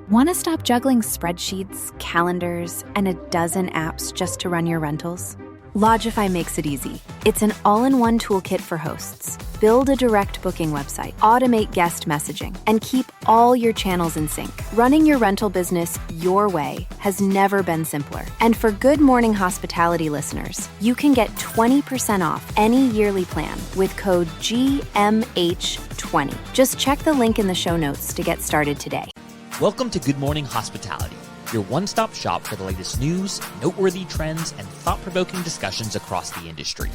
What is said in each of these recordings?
Want to stop juggling spreadsheets, calendars, and a dozen apps just to run your rentals? Lodgify makes it easy. It's an all-in-one toolkit for hosts. Build a direct booking website, automate guest messaging, and keep all your channels in sync. Running your rental business your way has never been simpler. And for Good Morning Hospitality listeners, you can get 20% off any yearly plan with code GMH20. Just check the link in the show notes to get started today. Welcome to Good Morning Hospitality, your one-stop shop for the latest news, noteworthy trends, and thought-provoking discussions across the industry.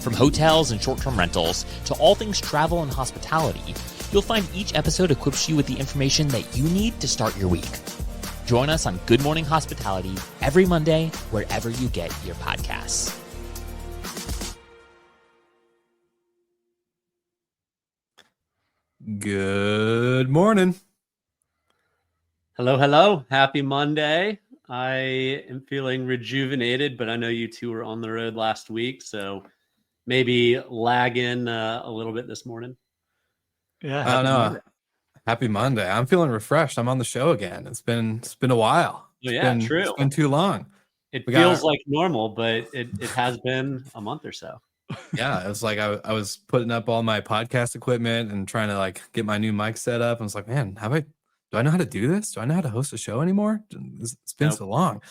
From hotels and short-term rentals to all things travel and hospitality, you'll find each episode equips you with the information that you need to start your week. Join us on Good Morning Hospitality every Monday, wherever you get your podcasts. Good morning. Hello, hello. Happy Monday. I am feeling rejuvenated, but I know you two were on the road last week, so maybe lagging a little bit this morning. Yeah. I don't know. Monday. Happy Monday. I'm feeling refreshed. I'm on the show again. It's been a while. True. It's been too long. It feels like normal, but it has been a month or so. Yeah, it was like I was putting up all my podcast equipment and trying to like get my new mic set up. I was like, man, do I know how to do this? Do I know how to host a show anymore? It's been so long.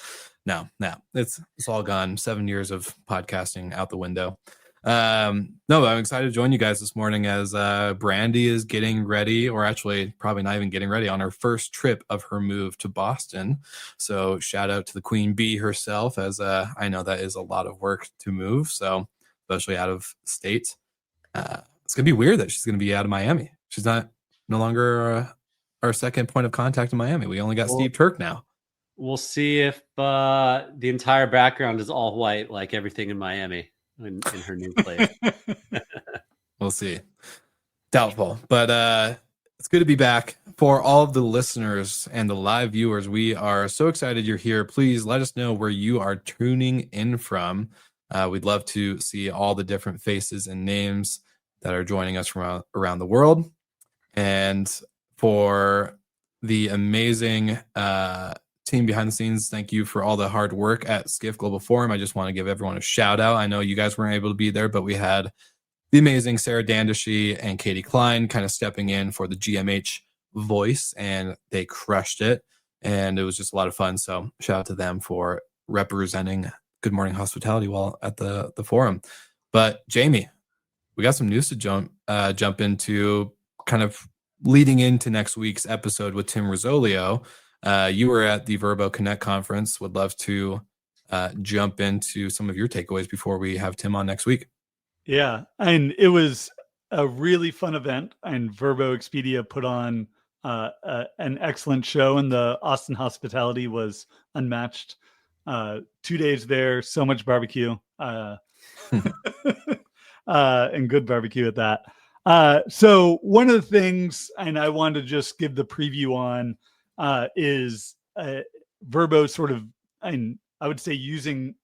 No, it's all gone. 7 years of podcasting out the window. No, I'm excited to join you guys this morning as Brandy is getting ready, or actually probably not even getting ready, on her first trip of her move to Boston. So shout out to the Queen Bee herself, as I know that is a lot of work to move. So especially out of state, it's gonna be weird that she's gonna be out of Miami. She's no longer our second point of contact in Miami. We only got Steve Turk now. We'll see if the entire background is all white, like everything in Miami in her new place. We'll see. Doubtful, but it's good to be back. For all of the listeners and the live viewers, we are so excited you're here. Please let us know where you are tuning in from. We'd love to see all the different faces and names that are joining us from around the world. And for the amazing team behind the scenes, thank you for all the hard work at Skift Global Forum. I just want to give everyone a shout out. I know you guys weren't able to be there, but we had the amazing Sarah Dandashy and Katie Klein kind of stepping in for the GMH voice, and they crushed it. And it was just a lot of fun. So shout out to them for representing Good Morning Hospitality while at the forum. But Jamie, we got some news to jump into, kind of leading into next week's episode with Tim Rizzolio. You were at the Vrbo Connect conference. Would love to jump into some of your takeaways before we have Tim on next week. Yeah, and it was a really fun event, and Vrbo Expedia put on an excellent show, and the Austin hospitality was unmatched. 2 days there, so much barbecue, and good barbecue at that. So one of the things, and I wanted to just give the preview on, is Vrbo sort of, and I would say using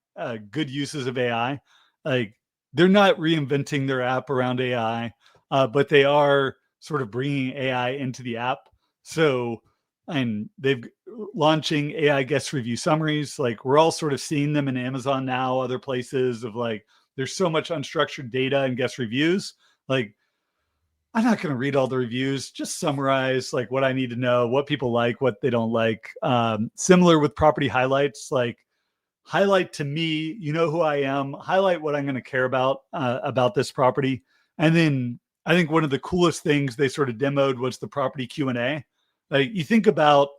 good uses of AI. Like, they're not reinventing their app around AI, but they are sort of bringing AI into the app. So, and they've launching AI guest review summaries. Like, we're all sort of seeing them in Amazon now, other places, of like, there's so much unstructured data and guest reviews. Like, I'm not going to read all the reviews, just summarize like what I need to know, what people like, what they don't like. Similar with property highlights, like highlight to me, you know who I am, highlight what I'm going to care about this property. And then I think one of the coolest things they sort of demoed was the property Q&A. Like, you think about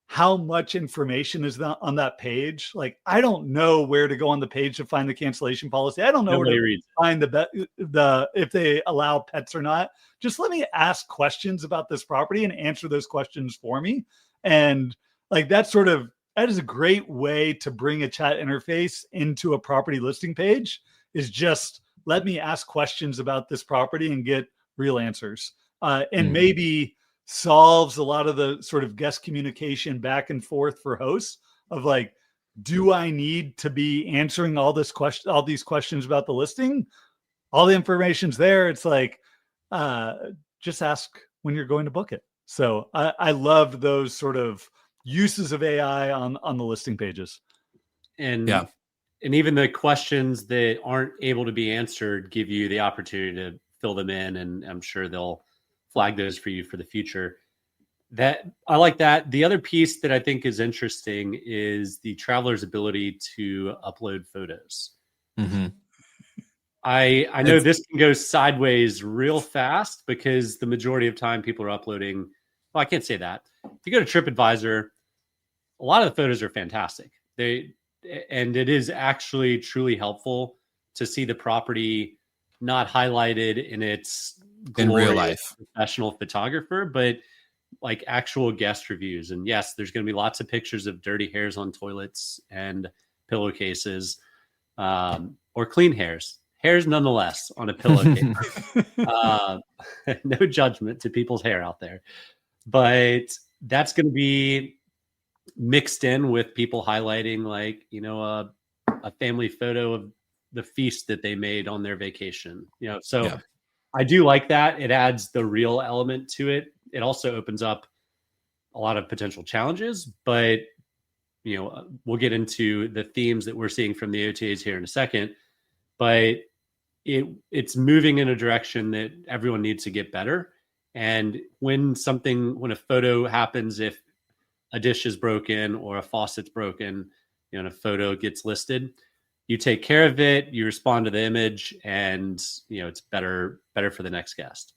how much information is on that page. Like, I don't know where to go on the page to find the cancellation policy. I don't know where to find the if they allow pets or not. Just let me ask questions about this property and answer those questions for me. And like, that is a great way to bring a chat interface into a property listing page, is just let me ask questions about this property and get real answers. And maybe solves a lot of the sort of guest communication back and forth for hosts of like, do I need to be answering all these questions about the listing? All the information's there. It's like, just ask when you're going to book it. So I loved those sort of uses of AI on the listing pages. And Yeah. and even the questions that aren't able to be answered give you the opportunity to fill them in, and I'm sure they'll flag those for you for the future. That I like that. The other piece that I think is interesting is the traveler's ability to upload photos. Mm-hmm. I know this can go sideways real fast because the majority of time people are uploading. Well, I can't say that. If you go to TripAdvisor, a lot of the photos are fantastic. And it is actually truly helpful to see the property not highlighted in its In real glorious life. professional photographer, but like actual guest reviews. And yes, there's going to be lots of pictures of dirty hairs on toilets and pillowcases, or clean hairs nonetheless on a pillowcase. No judgment to people's hair out there, but that's going to be mixed in with people highlighting, like, a family photo of the feast that they made on their vacation. So Yeah. I do like that. It adds the real element to it. It also opens up a lot of potential challenges, but we'll get into the themes that we're seeing from the OTAs here in a second. But it's moving in a direction that everyone needs to get better. And when a photo happens, if a dish is broken or a faucet's broken, and a photo gets listed, you take care of it, you respond to the image, and it's better for the next guest.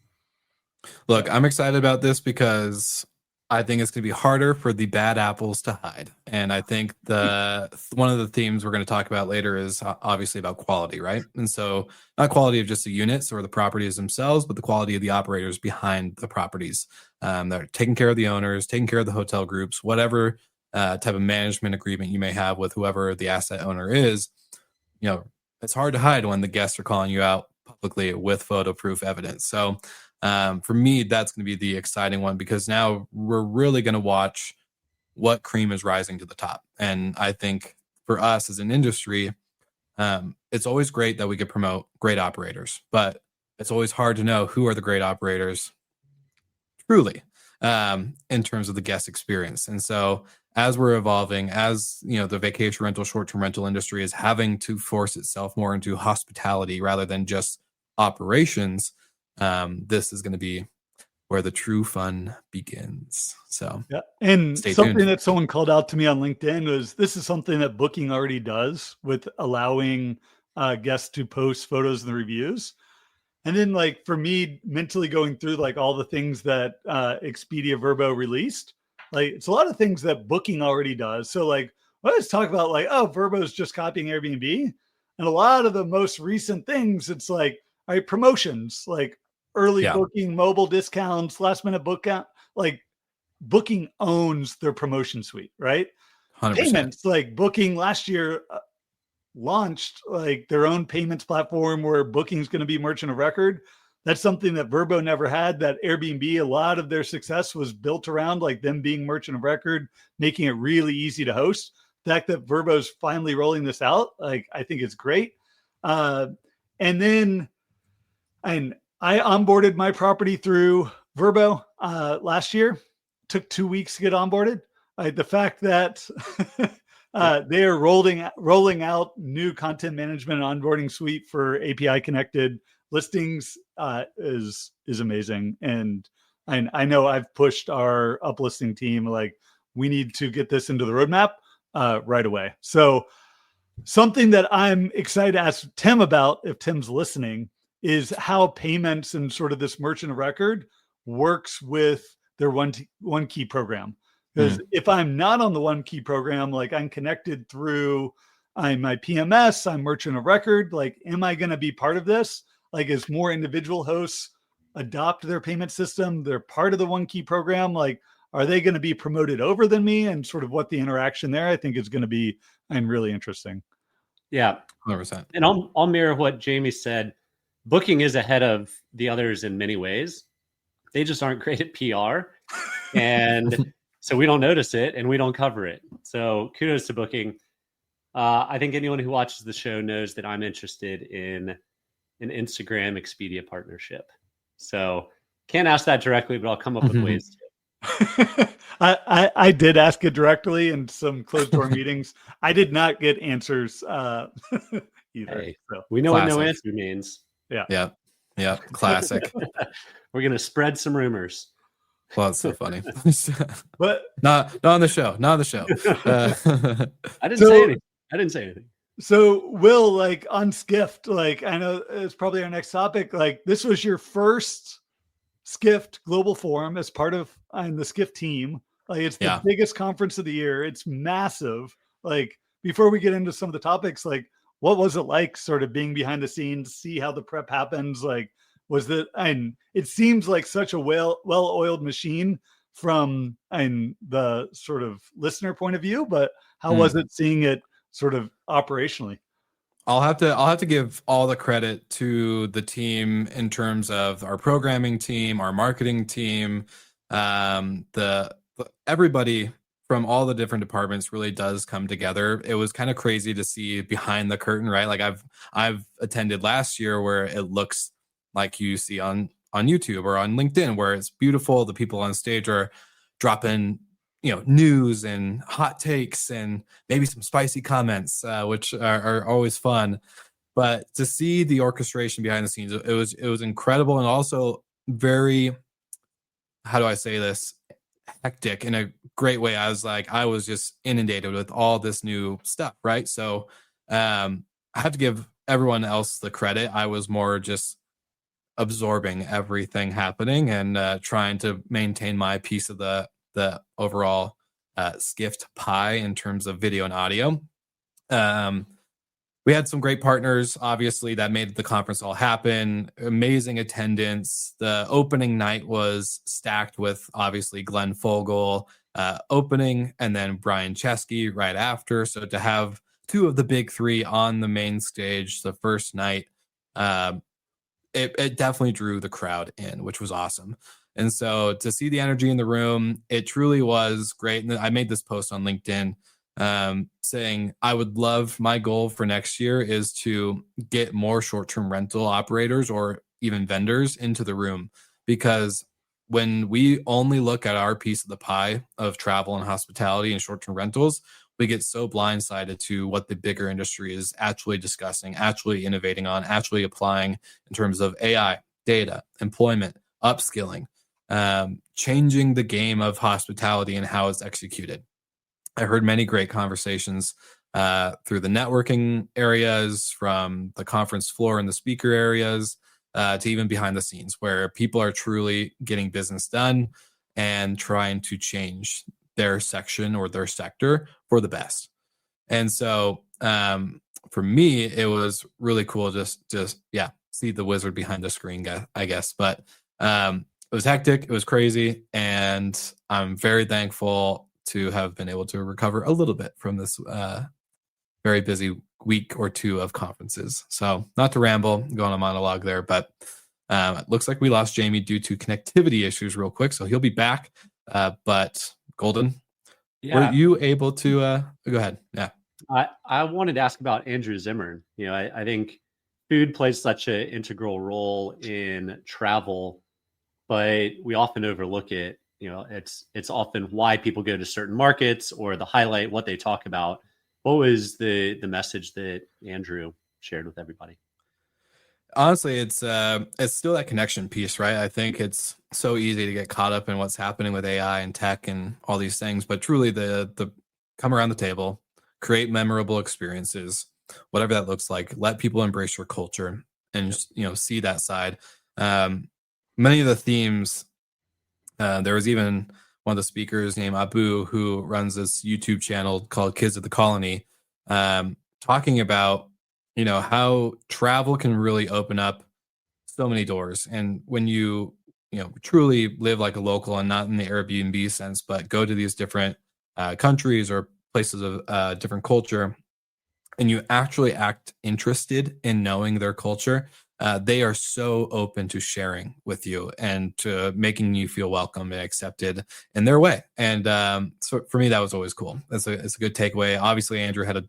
Look, I'm excited about this because I think it's going to be harder for the bad apples to hide. And I think one of the themes we're going to talk about later is obviously about quality, right? And so not quality of just the units or the properties themselves, but the quality of the operators behind the properties. They're taking care of the owners, taking care of the hotel groups, whatever type of management agreement you may have with whoever the asset owner is. It's hard to hide when the guests are calling you out publicly with photo proof evidence. So for me, that's going to be the exciting one, because now we're really going to watch what cream is rising to the top. And I think for us as an industry, it's always great that we could promote great operators, but it's always hard to know who are the great operators truly, in terms of the guest experience. And so as we're evolving, as the vacation rental, short-term rental industry is having to force itself more into hospitality rather than just operations, this is going to be where the true fun begins. So yeah. And stay something tuned. that someone called out to me on LinkedIn was, this is something that Booking already does with allowing guests to post photos in the reviews. And then, like, for me, mentally going through like all the things that Expedia Vrbo released, like it's a lot of things that Booking already does. So like, let's talk about like, oh, Vrbo's just copying Airbnb. And a lot of the most recent things, it's like, all right, promotions, like early booking, mobile discounts, last minute book out. Like Booking owns their promotion suite, right? 100%. Payments, like Booking last year launched like their own payments platform where Booking's going to be merchant of record. That's something that Vrbo never had. That Airbnb, a lot of their success was built around like them being merchant of record, making it really easy to host. The fact that Vrbo's finally rolling this out, like, I think it's great. And then I onboarded my property through Vrbo last year. Took 2 weeks to get onboarded. The fact that they are rolling out new content management and onboarding suite for API connected listings is amazing. And I know I've pushed our uplisting team, like, we need to get this into the roadmap right away. So something that I'm excited to ask Tim about, if Tim's listening, is how payments and sort of this merchant of record works with their one key program. Because if I'm not on the one key program, like I'm connected through my PMS, I'm merchant of record, like, am I going to be part of this? Like, as more individual hosts adopt their payment system, they're part of the one key program, like, are they going to be promoted over than me? And sort of what the interaction there, I think, is going to be really interesting. Yeah, 100%. And I'll mirror what Jamie said. Booking is ahead of the others in many ways. They just aren't great at PR. And so we don't notice it and we don't cover it. So kudos to Booking. I think anyone who watches the show knows that I'm interested in an Instagram Expedia partnership. So can't ask that directly, but I'll come up with ways to. I did ask it directly in some closed door meetings. I did not get answers either. Hey, So we know what no Classic. answer means. Yeah. Yeah. Classic. We're going to spread some rumors. Well, it's so funny. but not on the show. Not on the show. I didn't So- say anything. I didn't say anything. So Will, like on Skift, like I know it's probably our next topic. Like this was your first Skift Global Forum as part of the Skift team. Like it's the biggest conference of the year. It's massive. Like before we get into some of the topics, like what was it like sort of being behind the scenes, see how the prep happens? Like was that, and it seems like such a well-oiled machine from the sort of listener point of view, but how was it seeing it sort of operationally? I'll have to give all the credit to the team in terms of our programming team, our marketing team, everybody from all the different departments really does come together. It was kind of crazy to see behind the curtain, right? Like I've attended last year where it looks like you see on YouTube or on LinkedIn, where it's beautiful. The people on stage are dropping news and hot takes and maybe some spicy comments, which are always fun. But to see the orchestration behind the scenes, it was incredible, and also very, how do I say this, hectic in a great way. I was just inundated with all this new stuff, right? So I have to give everyone else the credit. I was more just absorbing everything happening and trying to maintain my piece of the overall Skift pie in terms of video and audio. We had some great partners, obviously, that made the conference all happen. Amazing attendance. The opening night was stacked with, obviously, Glenn Fogel opening, and then Brian Chesky right after. So to have two of the big three on the main stage the first night, it definitely drew the crowd in, which was awesome. And so to see the energy in the room, it truly was great. And I made this post on LinkedIn saying I would love, my goal for next year is to get more short-term rental operators or even vendors into the room, because when we only look at our piece of the pie of travel and hospitality and short-term rentals, we get so blindsided to what the bigger industry is actually discussing, actually innovating on, actually applying in terms of AI, data, employment, upskilling, changing the game of hospitality and how it's executed. I heard many great conversations through the networking areas, from the conference floor and the speaker areas, to even behind the scenes, where people are truly getting business done and trying to change their section or their sector for the best. And so for me, it was really cool just see the wizard behind the screen, I guess. But it was hectic, it was crazy, and I'm very thankful to have been able to recover a little bit from this very busy week or two of conferences. So not to ramble, go on a monologue there, but it looks like we lost Jamie due to connectivity issues real quick. So he'll be back. But Golden, were you able to go ahead? Yeah. I wanted to ask about Andrew Zimmern. I think food plays such an integral role in travel, but we often overlook it. It's often why people go to certain markets or the highlight what they talk about. What was the message that Andrew shared with everybody? Honestly, it's still that connection piece, right? I think it's so easy to get caught up in what's happening with AI and tech and all these things, but truly the come around the table, create memorable experiences, whatever that looks like. Let people embrace your culture and see that side. Many of the themes. There was even one of the speakers named Abu, who runs this YouTube channel called Kids of the Colony, talking about how travel can really open up so many doors. And when you truly live like a local and not in the Airbnb sense, but go to these different countries or places of different culture, and you actually act interested in knowing their culture, they are so open to sharing with you and to making you feel welcome and accepted in their way. And so for me, that was always cool. It's a good takeaway. Obviously, Andrew had a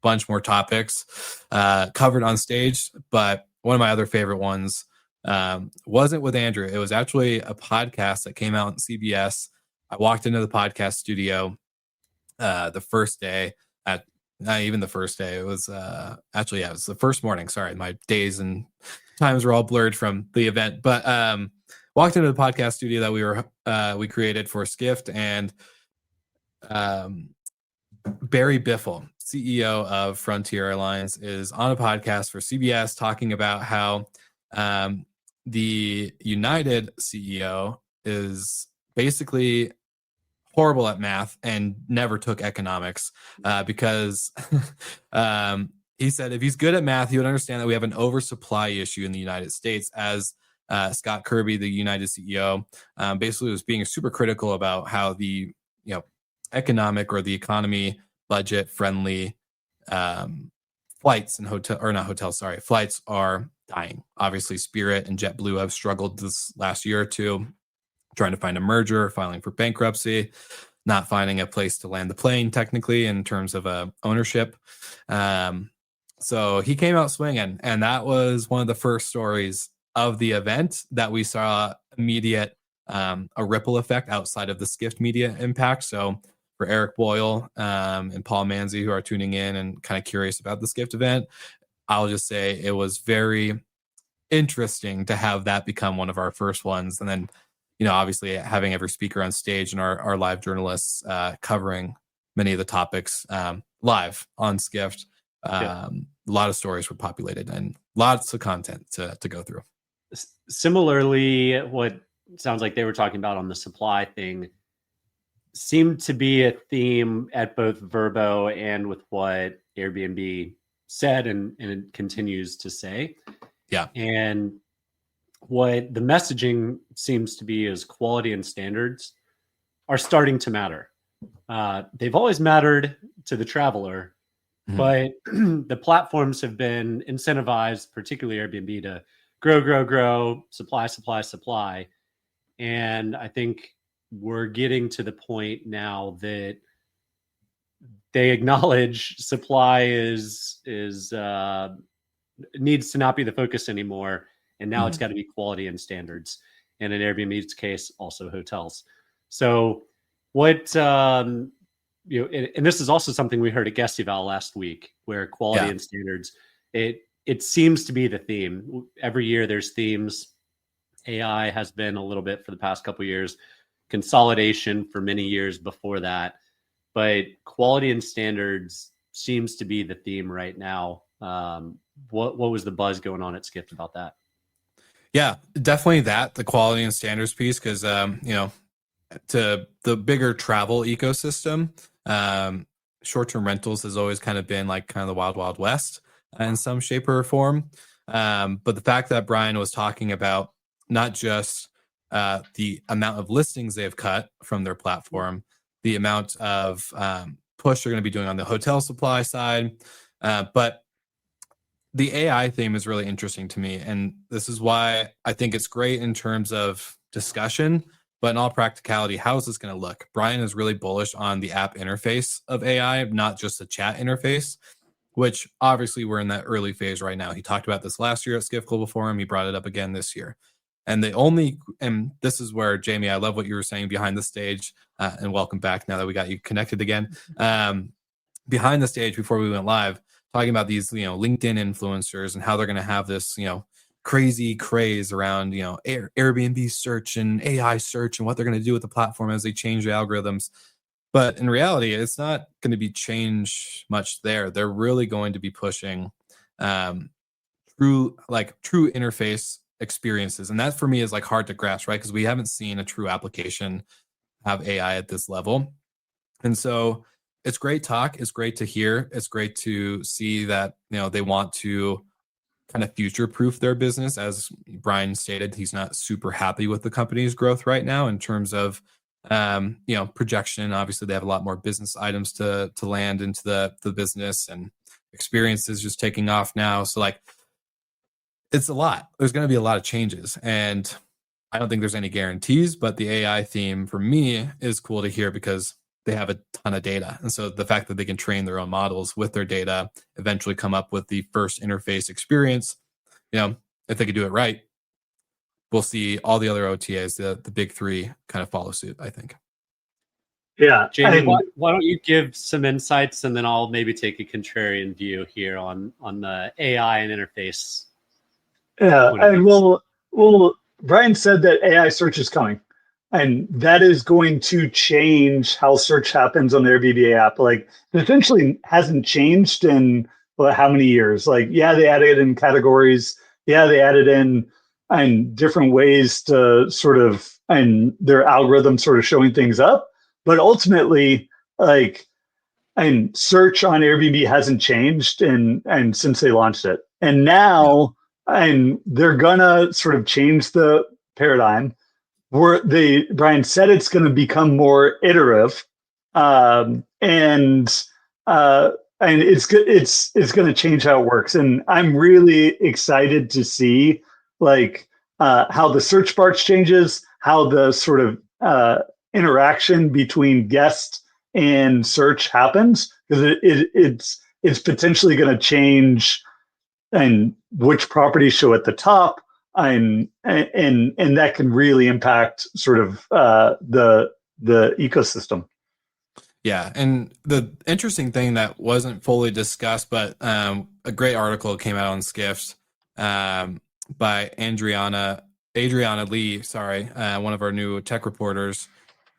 bunch more topics covered on stage, but one of my other favorite ones wasn't with Andrew. It was actually a podcast that came out on CBS I walked into the podcast studio the first day at not even the first day. It was actually, yeah, it was the first morning. Sorry, my days and times were all blurred from the event. But walked into the podcast studio that we created for Skift, and Barry Biffle, CEO of Frontier Airlines, is on a podcast for CBS talking about how the United CEO is basically horrible at math and never took economics because he said if he's good at math, he would understand that we have an oversupply issue in the United States. As Scott Kirby, the United CEO, basically was being super critical about how the economic or the economy budget friendly flights and flights are dying. Obviously, Spirit and JetBlue have struggled this last year or two, trying to find a merger, filing for bankruptcy, not finding a place to land the plane technically in terms of ownership. So he came out swinging, and that was one of the first stories of the event that we saw immediate a ripple effect outside of the Skift media impact. So for Eric Boyle and Paul Manzi, who are tuning in and kind of curious about the Skift event, I'll just say it was very interesting to have that become one of our first ones. And then, obviously having every speaker on stage and our live journalists covering many of the topics live on Skift. A lot of stories were populated and lots of content to go through. Similarly, what sounds like they were talking about on the supply thing seemed to be a theme at both Vrbo and with what Airbnb said and it continues to say. Yeah. And what the messaging seems to be is quality and standards are starting to matter. They've always mattered to the traveler, but the platforms have been incentivized, particularly Airbnb, to grow, supply. And I think we're getting to the point now that they acknowledge supply is needs to not be the focus anymore. And now it's got to be quality and standards. And in Airbnb's case, also hotels. So what, and this is also something we heard at Guest Eval last week, where quality and standards, it seems to be the theme. Every year there's themes. AI has been a little bit for the past couple of years, consolidation for many years before that, but quality and standards seems to be the theme right now. What was the buzz going on at Skift about that? Yeah, definitely the quality and standards piece, because to the bigger travel ecosystem, short-term rentals has always kind of been like kind of the wild west in some shape or form. But the fact that Brian was talking about not just the amount of listings they've cut from their platform, the amount of push they're going to be doing on the hotel supply side, but the AI theme is really interesting to me. And this is why I think it's great in terms of discussion, but in all practicality, how is this going to look? Brian is really bullish on the app interface of AI, not just the chat interface, which obviously we're in that early phase right now. He talked about this last year at Skift Global Forum. He brought it up again this year. And this is where, Jamie, I love what you were saying behind the stage, and welcome back now that we got you connected again. Behind the stage, before we went live, talking about these, LinkedIn influencers and how they're going to have this, crazy craze around, Airbnb search and AI search and what they're going to do with the platform as they change the algorithms. But in reality, it's not going to be change much there. They're really going to be pushing true interface experiences. And that for me is like hard to grasp, right? Because we haven't seen a true application have AI at this level. And so it's great talk. It's great to hear. It's great to see that, they want to kind of future-proof their business. As Brian stated, he's not super happy with the company's growth right now in terms of, projection. Obviously, they have a lot more business items to land into the business, and experiences just taking off now. So it's a lot. There's going to be a lot of changes, and I don't think there's any guarantees, but the AI theme for me is cool to hear because they have a ton of data. And so the fact that they can train their own models with their data, eventually come up with the first interface experience, if they could do it right, we'll see all the other OTAs, the big three, kind of follow suit, I think. Yeah. Jamie, why don't you give some insights, and then I'll maybe take a contrarian view here on the AI and interface. Yeah, and Brian said that AI search is coming, and that is going to change how search happens on the Airbnb app. Like, it essentially hasn't changed in how many years? Like, yeah, they added in categories. Yeah, they added in and different ways to sort of and their algorithm sort of showing things up. But ultimately, like, and search on Airbnb hasn't changed and since they launched it. And now and they're gonna sort of change the paradigm where Brian said it's going to become more iterative, and it's good. It's going to change how it works, and I'm really excited to see like how the search bar changes, how the sort of interaction between guest and search happens, because it's potentially going to change and which properties show at the top, and that can really impact sort of the ecosystem. Yeah, and the interesting thing that wasn't fully discussed, but a great article came out on Skift by Adriana Lee, one of our new tech reporters,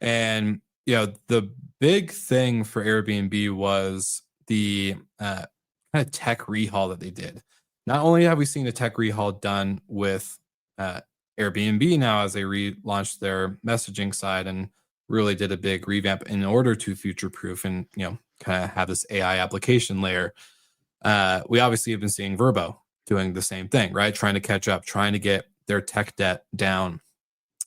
and the big thing for Airbnb was the kind of tech rehaul that they did. Not only have we seen a tech rehaul done with Airbnb now as they relaunched their messaging side and really did a big revamp in order to future-proof and kind of have this AI application layer. We obviously have been seeing Vrbo doing the same thing, right? Trying to catch up, trying to get their tech debt down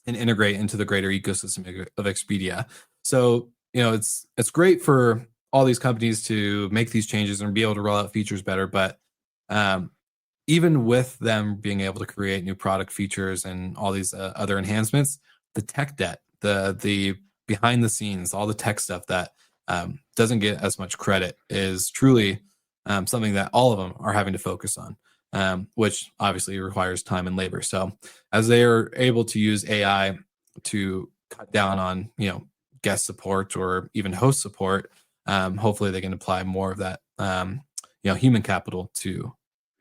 and integrate into the greater ecosystem of Expedia. So it's great for all these companies to make these changes and be able to roll out features better, but even with them being able to create new product features and all these other enhancements, the tech debt, the behind the scenes, all the tech stuff that doesn't get as much credit is truly something that all of them are having to focus on, which obviously requires time and labor. So as they are able to use AI to cut down on guest support or even host support, hopefully they can apply more of that human capital to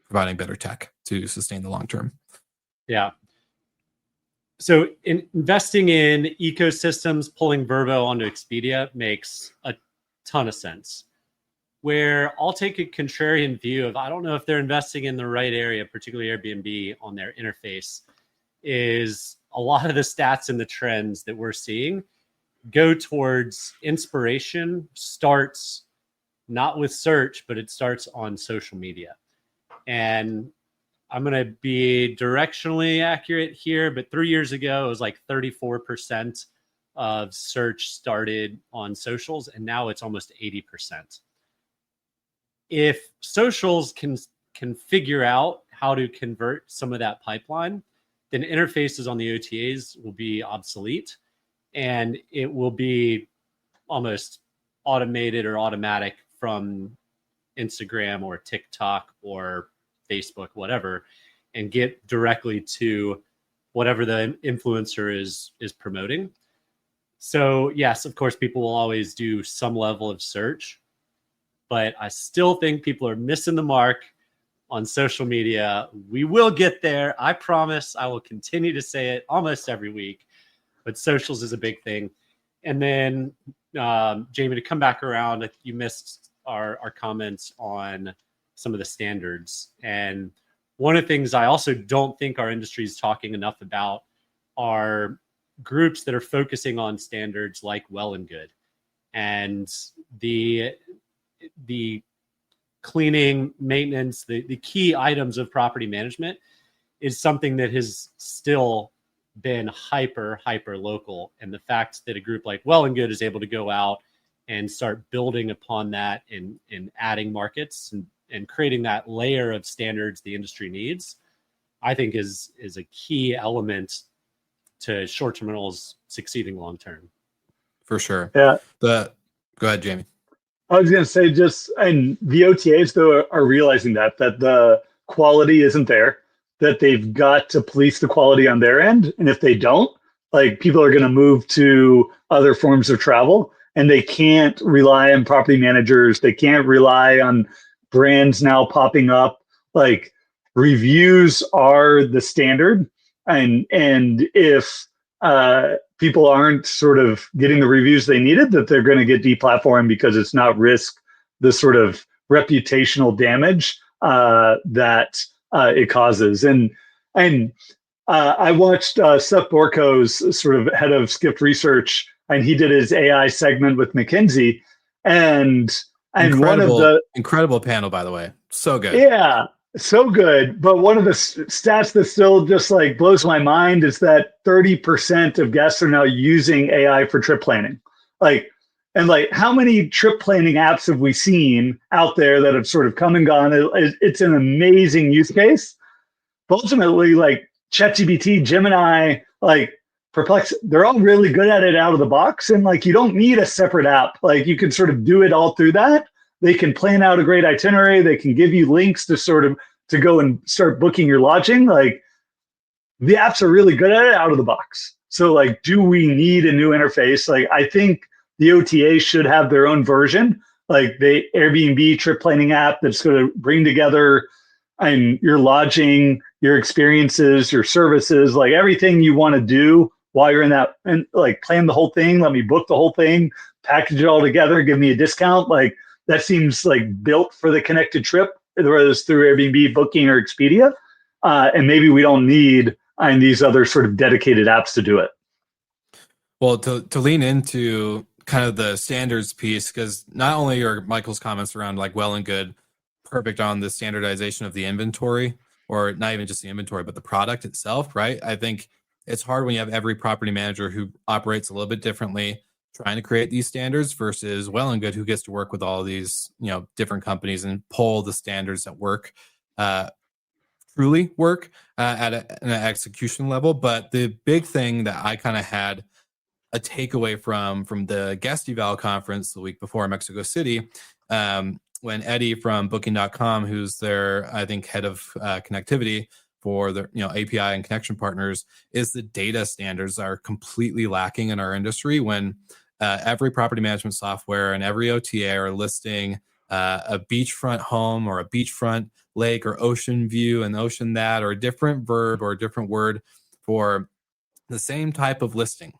providing better tech to sustain the long term. Yeah. So investing in ecosystems, pulling Vrbo onto Expedia makes a ton of sense. Where I'll take a contrarian view of, I don't know if they're investing in the right area, particularly Airbnb on their interface, is a lot of the stats and the trends that we're seeing go towards inspiration starts not with search, but it starts on social media. And I'm going to be directionally accurate here, but 3 years ago, it was like 34% of search started on socials, and now it's almost 80%. If socials can figure out how to convert some of that pipeline, then interfaces on the OTAs will be obsolete, and it will be almost automated or automatic from Instagram or TikTok or Facebook, whatever, and get directly to whatever the influencer is promoting. So yes, of course, people will always do some level of search, but I still think people are missing the mark on social media. We will get there. I promise. I will continue to say it almost every week, but socials is a big thing. And then Jamie, to come back around, you missed our comments on some of the standards. And one of the things I also don't think our industry is talking enough about are groups that are focusing on standards like Well and Good. And the cleaning, maintenance, the key items of property management is something that has still been hyper local. And the fact that a group like Well and Good is able to go out and start building upon that and adding markets and creating that layer of standards the industry needs, I think is a key element to short-term rentals succeeding long-term. For sure. Yeah. Go ahead, Jamie. I was going to say and the OTAs though are realizing that the quality isn't there, that they've got to police the quality on their end. And if they don't, like, people are going to move to other forms of travel. and they can't rely on property managers. They can't rely on brands now popping up. Like, reviews are the standard, and if people aren't sort of getting the reviews they needed, that they're going to get deplatformed because it's not risk the sort of reputational damage that it causes. And I watched Seth Borko's sort of head of Skift research, and he did his AI segment with McKinsey, and one of the incredible panel, by the way, so good. Yeah, so good. But one of the stats that still just like blows my mind is that 30% of guests are now using AI for trip planning. And how many trip planning apps have we seen out there that have sort of come and gone? It's an amazing use case. But ultimately, like ChatGPT, Gemini, like Perplex, they're all really good at it out of the box. And like, you don't need a separate app. Like, you can sort of do it all through that. They can plan out a great itinerary. They can give you links to go and start booking your lodging. Like, the apps are really good at it out of the box. So like, do we need a new interface? Like, I think the OTA should have their own version, like the Airbnb trip planning app that's going to bring together your lodging, your experiences, your services, like everything you want to do while you're in that, and like plan the whole thing. Let me book the whole thing, package it all together, give me a discount. Like, that seems like built for the connected trip, whether it's through Airbnb, Booking, or Expedia. And maybe we don't need these other sort of dedicated apps to do it. Well, to lean into kind of the standards piece, because not only are Michael's comments around like well and good, perfect on the standardization of the inventory, or not even just the inventory, but the product itself, right? I think it's hard when you have every property manager who operates a little bit differently trying to create these standards versus well and good who gets to work with all of these, different companies and pull the standards that work, truly work at an execution level. But the big thing that I kind of had a takeaway from the guest eval conference the week before in Mexico City, when Eddie from Booking.com, who's their, I think, head of connectivity for the API and connection partners, is the data standards are completely lacking in our industry when every property management software and every OTA are listing a beachfront home or a beachfront lake or ocean view and ocean that, or a different verb or a different word for the same type of listing.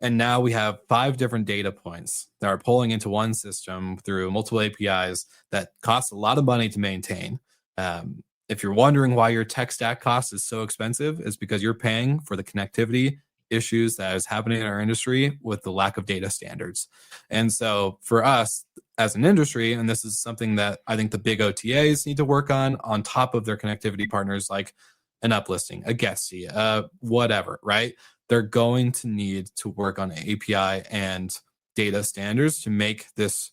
And now we have 5 different data points that are pulling into one system through multiple APIs that cost a lot of money to maintain. If you're wondering why your tech stack cost is so expensive, it's because you're paying for the connectivity issues that is happening in our industry with the lack of data standards. And so for us as an industry, and this is something that I think the big OTAs need to work on top of their connectivity partners, like an uplisting, a guestie, whatever, right? They're going to need to work on API and data standards to make this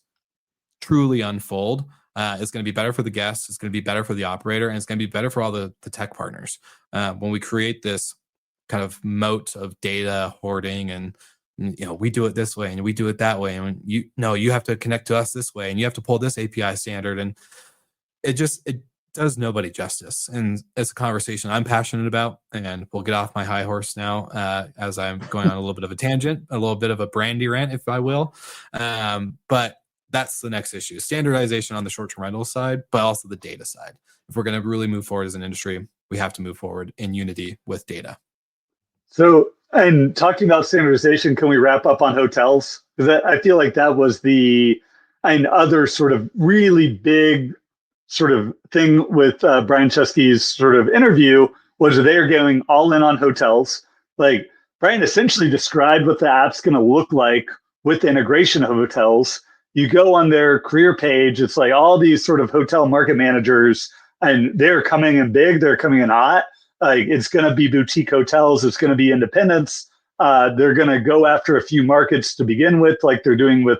truly unfold. It's going to be better for the guests. It's going to be better for the operator, and it's going to be better for all the tech partners. When we create this kind of moat of data hoarding and we do it this way and we do it that way, and you have to connect to us this way and you have to pull this API standard, and it does nobody justice. And it's a conversation I'm passionate about, and we'll get off my high horse now as I'm going on a little bit of a tangent, a little bit of a brandy rant, if I will. But that's the next issue: standardization on the short-term rental side, but also the data side. If we're going to really move forward as an industry, we have to move forward in unity with data. So, and talking about standardization, can we wrap up on hotels? Because I feel like that was the other sort of really big sort of thing with Brian Chesky's sort of interview, was they are going all in on hotels. Like, Brian essentially described what the app's going to look like with the integration of hotels. You go on their career page, it's like all these sort of hotel market managers, and they're coming in big, they're coming in hot. Like, it's going to be boutique hotels, it's going to be independents. They're going to go after a few markets to begin with, like they're doing with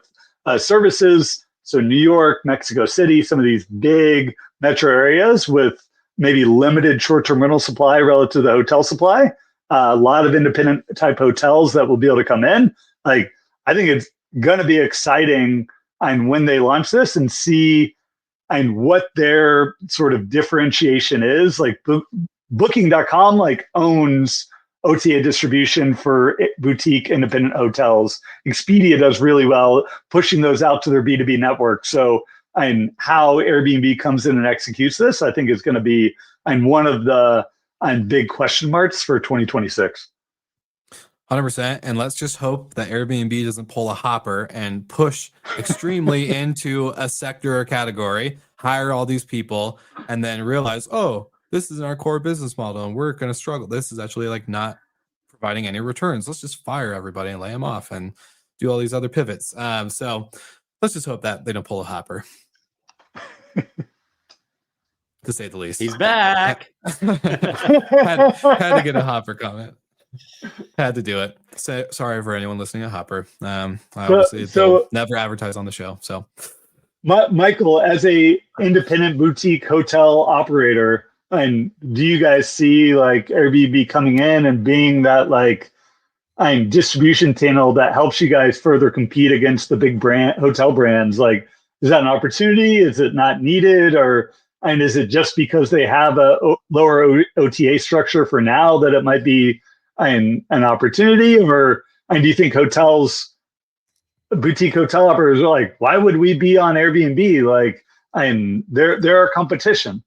services. So New York, Mexico City, some of these big metro areas with maybe limited short-term rental supply relative to the hotel supply. A lot of independent type hotels that will be able to come in. Like, I think it's going to be exciting and when they launch this and see what their sort of differentiation is. Like, Booking.com like owns OTA distribution for boutique independent hotels. Expedia does really well pushing those out to their B2B network. So, and how Airbnb comes in and executes this, I think is going to be one of the big question marks for 2026. 100%. And let's just hope that Airbnb doesn't pull a hopper and push extremely into a sector or category, hire all these people, and then realize, oh, this is our core business model and we're going to struggle. This is actually like not providing any returns. Let's just fire everybody and lay them off and do all these other pivots. So let's just hope that they don't pull a hopper. To say the least. He's back. had to get a hopper comment. Had to do it. Sorry for anyone listening to Hopper. Obviously, they'll never advertise on the show. So, Michael, as a independent boutique hotel operator, and do you guys see like Airbnb coming in and being that like distribution channel that helps you guys further compete against the big hotel brands? Like, is that an opportunity? Is it not needed? And is it just because they have a lower OTA structure for now that it might be an opportunity? Or do you think boutique hotel operators are like, why would we be on Airbnb? Like, they're our competition.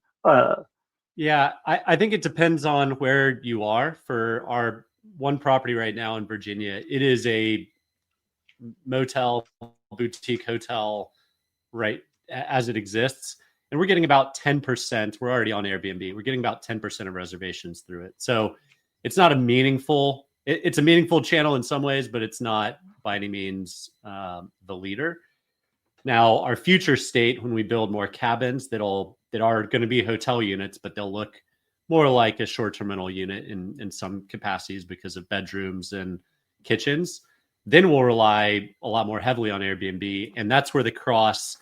Yeah, I think it depends on where you are. For our one property right now in Virginia, it is a motel, boutique hotel, right, as it exists. And we're getting about 10%. We're already on Airbnb. We're getting about 10% of reservations through it. So it's not it's a meaningful channel in some ways, but it's not by any means the leader. Now, our future state, when we build more cabins that are going to be hotel units, but they'll look more like a short-term rental unit in some capacities because of bedrooms and kitchens, then we'll rely a lot more heavily on Airbnb. And that's where the cross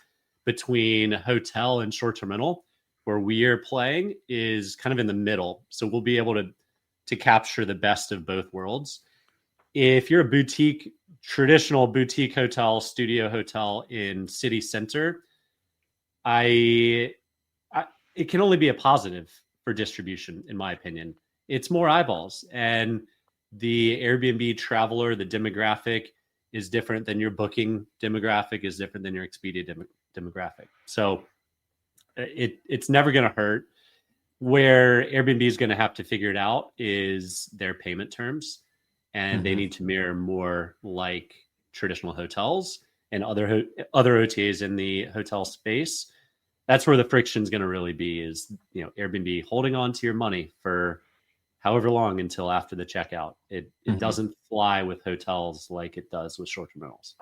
between hotel and short-term rental, where we are playing, is kind of in the middle. So we'll be able to capture the best of both worlds. If you're a traditional boutique hotel, studio hotel in city center, it can only be a positive for distribution, in my opinion. It's more eyeballs, and the Airbnb traveler, the demographic is different than your booking demographic, is different than your Expedia demographic. So it's never going to hurt. Where Airbnb is going to have to figure it out is their payment terms, and they need to mirror more like traditional hotels and other OTAs in the hotel space. That's where the friction is going to really be, is Airbnb holding on to your money for however long until after the checkout. It doesn't fly with hotels like it does with short-term rentals.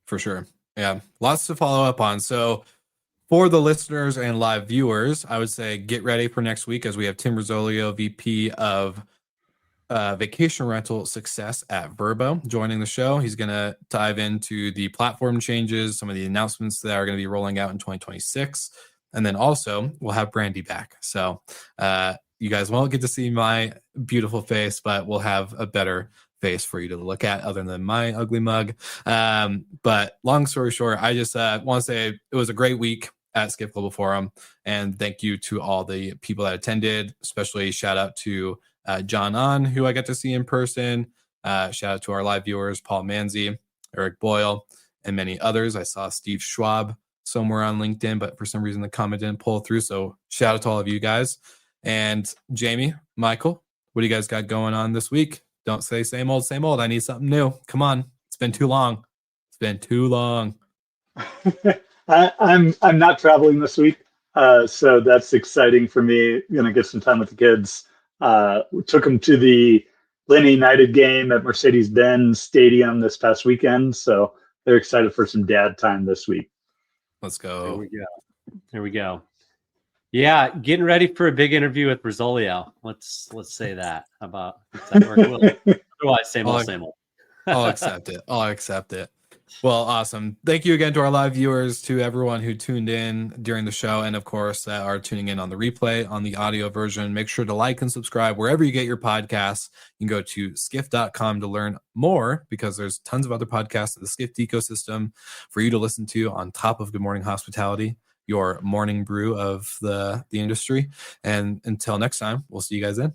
For sure. Yeah, lots to follow up on. So for the listeners and live viewers, I would say get ready for next week, as we have Tim Rizzolio, VP of vacation rental success at Vrbo, joining the show. He's going to dive into the platform changes, some of the announcements that are going to be rolling out in 2026. And then also we'll have Brandy back. So you guys won't get to see my beautiful face, but we'll have a better face for you to look at other than my ugly mug. But long story short, I just want to say it was a great week at Skift Global Forum, and thank you to all the people that attended. Especially shout out to John On, who I got to see in person. Shout out to our live viewers, Paul Manzi, Eric Boyle, and many others. I saw Steve Schwab somewhere on LinkedIn, but for some reason the comment didn't pull through. So shout out to all of you guys. And Jamie, Michael, what do you guys got going on this week? Don't say same old, same old. I need something new. Come on. It's been too long. It's been too long. I'm not traveling this week, so that's exciting for me. Gonna get some time with the kids. We took them to the Atlanta United game at Mercedes-Benz Stadium this past weekend, so they're excited for some dad time this week. Let's go. There we go. Yeah, getting ready for a big interview with Rizzolio. Let's say that. How about that work? Otherwise, same old. I'll accept it. I'll accept it. Well, awesome. Thank you again to our live viewers, to everyone who tuned in during the show, and of course that are tuning in on the replay, on the audio version. Make sure to like and subscribe wherever you get your podcasts. You can go to skift.com to learn more, because there's tons of other podcasts in the Skift ecosystem for you to listen to on top of Good Morning Hospitality, your morning brew of the industry. And until next time, we'll see you guys then.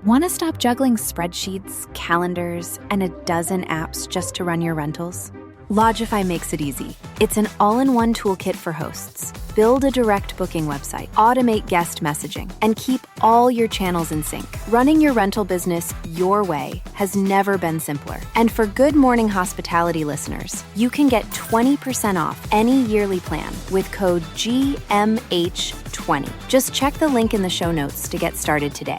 Want to stop juggling spreadsheets, calendars, and a dozen apps just to run your rentals? Logify makes it easy. It's an all-in-one toolkit for hosts. Build a direct booking website, automate guest messaging, and keep all your channels in sync. Running your rental business your way has never been simpler. And for Good Morning Hospitality listeners, you can get 20% off any yearly plan with code GMH20. Just check the link in the show notes to get started today.